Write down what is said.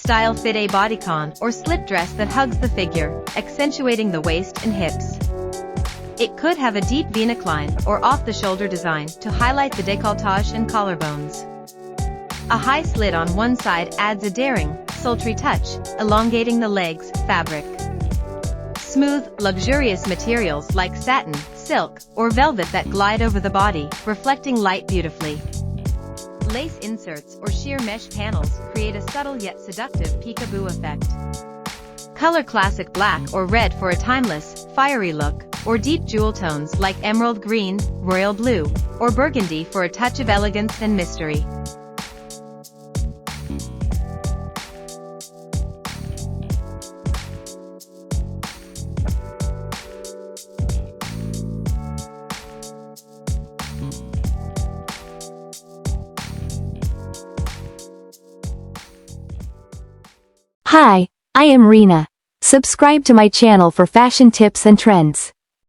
style fit a bodycon or slip dress that hugs the figure, accentuating the waist and hips. It could have a deep V neckline or off-the-shoulder design to highlight the décolletage and collarbones. A high slit on one side adds a daring, sultry touch, elongating the legs, fabric. Smooth, luxurious materials like satin, silk, or velvet that glide over the body, reflecting light beautifully. Lace inserts or sheer mesh panels create a subtle yet seductive peekaboo effect. Color classic black or red for a timeless, fiery look, or deep jewel tones like emerald green, royal blue, or burgundy for a touch of elegance and mystery. Hi, I am Rena. Subscribe to my channel for fashion tips and trends.